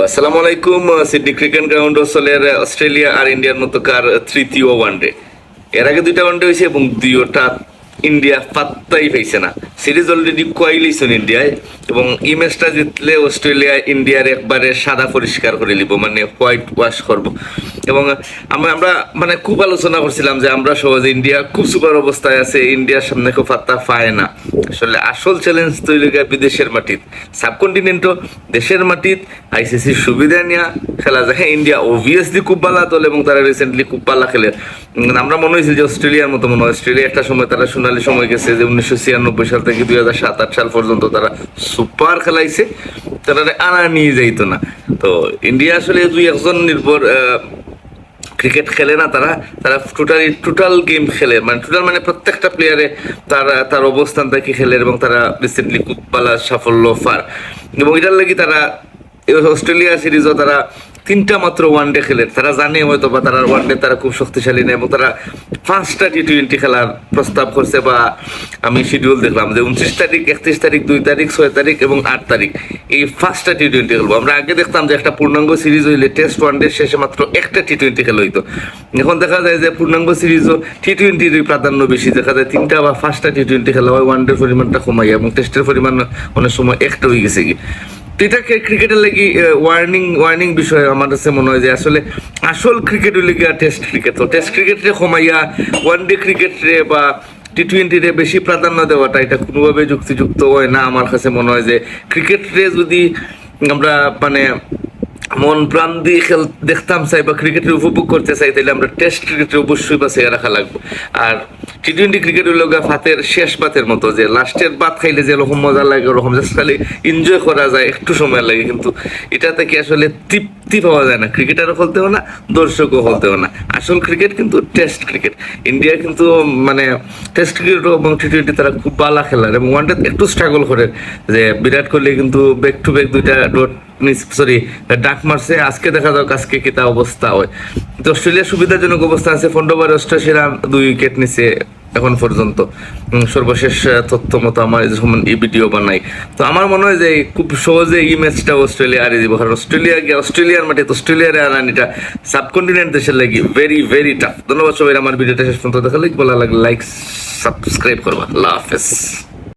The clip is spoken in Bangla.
আসসালামু আলাইকুম। সিডনি ক্রিকেট গ্রাউন্ড চলের অস্ট্রেলিয়া আর ইন্ডিয়ার মধ্যকার তৃতীয় ওয়ানডে। এর আগে দুইটা ওয়ানডে হয়েছে এবং দুইটা ইন্ডিয়া পাত্তাই পাইছে না। সিরিজ অলরেডি কয়েলিছেন ইন্ডিয়ায়, এবং এই ম্যাচটা জিতলে অস্ট্রেলিয়া ইন্ডিয়ার একবারে সাদা পরিষ্কার করে নিব, মানে হোয়াইট ওয়াশ করব। এবং আমরা মানে খুব আলোচনা করছিলাম যে আমরা সহজে ইন্ডিয়া খুব সুপার অবস্থায় আছে, ইন্ডিয়ার সামনে খুব পাত্তা পায় না। আসলে আসল চ্যালেঞ্জ তৈরি হয় বিদেশের মাটিত, সাবকন্টিনেন্টও দেশের মাটিত আইসিসির সুবিধা নিয়ে খেলা যায়। হ্যাঁ, ইন্ডিয়া অবভিয়াসলি খুব ভালো দল এবং তারা রিসেন্টলি খুব ভালো খেলে। আমরা মনে হয়েছিল যে অস্ট্রেলিয়ার মতো মনে হয়, অস্ট্রেলিয়া একটা সময় তারা সোনালি সময় গেছে যে 1996 সাল থেকে 2007-8 সাল পর্যন্ত তারা সুপার খেলাইছে, তারা আনা নিয়ে যাইতো না। তো ইন্ডিয়া আসলে দুই একজন নির্ভর ক্রিকেট খেলে না, তারা তারা টোটাল গেম খেলে, মানে টোটাল মানে প্রত্যেকটা প্লেয়ারে তার অবস্থান থেকে খেলে, এবং তারা রিসেন্টলি খুব ভালো সাফল্য পার। এবং এটার লাগি তারা অস্ট্রেলিয়া সিরিজও তারা 3টা মাত্র ওয়ানডে খেলে। তারা জানে হয়তো বা তারা ওয়ানডে তারা খুব শক্তিশালী নেই, এবং তারা 5টা টি20 খেলার প্রস্তাব করছে, বা আমি শিডিউল দেখলাম যে 29 তারিখ, 31 তারিখ, 2 তারিখ, 6 তারিখ এবং 8 তারিখ এই 5টা টি20 খেলবো। আমরা আগে দেখতাম যে একটা পূর্ণাঙ্গ সিরিজ হইলে টেস্ট ওয়ানডে শেষে মাত্র একটা টি20 খেলা হইতো। এখন দেখা যায় যে পূর্ণাঙ্গ সিরিজও টি20 প্রাধান্য বেশি, দেখা যায় 3টা বা 5টা টি20 খেলা হয়, ওয়ানডের পরিমাণটা কমাই, এবং টেস্টের পরিমাণ অনেক সময় একটা হয়ে গেছে কি। এটাকে ক্রিকেটের লাগি ওয়ার্নিং বিষয় আমার কাছে মনে হয় যে আসলে আসল ক্রিকেট হইলে গিয়া টেস্ট ক্রিকেট। তো টেস্ট ক্রিকেটে কমাইয়া ওয়ানডে ক্রিকেটে বা টি20 বেশি প্রাধান্য দেওয়াটা এটা কোনোভাবে যুক্তিযুক্ত হয় না। আমার কাছে মনে হয় যে ক্রিকেটে যদি আমরা মানে মন প্রাণ দিয়ে দেখতাম চাই বা ক্রিকেটের উপভোগ করতে চাই, তাহলে আমরা টেস্ট ক্রিকেটে অবশ্যই বাঁচিয়ে রাখা লাগবে। আর টি20 ক্রিকেট হইল ভাতের শেষ ভাতের মতো, যে লাস্টের ভাত খাইলে যে রকম মজা লাগে ওরকম জাস্ট খালি এনজয় করা যায়, একটু সময় লাগে, কিন্তু এটাতে কি আসলে তৃপ্তি পাওয়া যায় না। ক্রিকেটারও খেলতেও না, দর্শকও খেলতেও না। আসল ক্রিকেট কিন্তু টেস্ট ক্রিকেট। ইন্ডিয়া কিন্তু মানে টেস্ট ক্রিকেট এবং টি20 তারা খুব ভালো খেলার, এবং ওয়ানডে একটু স্ট্রাগল করে। যে বিরাট কোহলি কিন্তু ব্যাক টু ব্যাক 2টা ডাক মারছে। আজকে দেখা যাক আজকে কি তা অবস্থা হয়। তো অস্ট্রেলিয়ার সুবিধাজনক অবস্থা আছে, 15 ওভারে 88 রান, 2 উইকেট নিছে এখন পর্যন্ত, সর্বশেষ তথ্য মতো আমার যখন এই ভিডিও বানাই। তো আমার মনে হয় যে খুব সহজে এই ম্যাচটা অস্ট্রেলিয়া হারিয়ে দিব, কারণ অস্ট্রেলিয়া গিয়ে অস্ট্রেলিয়ার মাঠে অস্ট্রেলিয়ার আনানিটা সাবকন্টিনেন্ট দেশের লাগি ভেরি ভেরি টাফ। ধন্যবাদ সবাই আমার ভিডিওটা শেষ পর্যন্ত দেখা লাগবে, ভালো লাগলে লাইক সাবস্ক্রাইব করবা। আল্লাহ হাফেজ।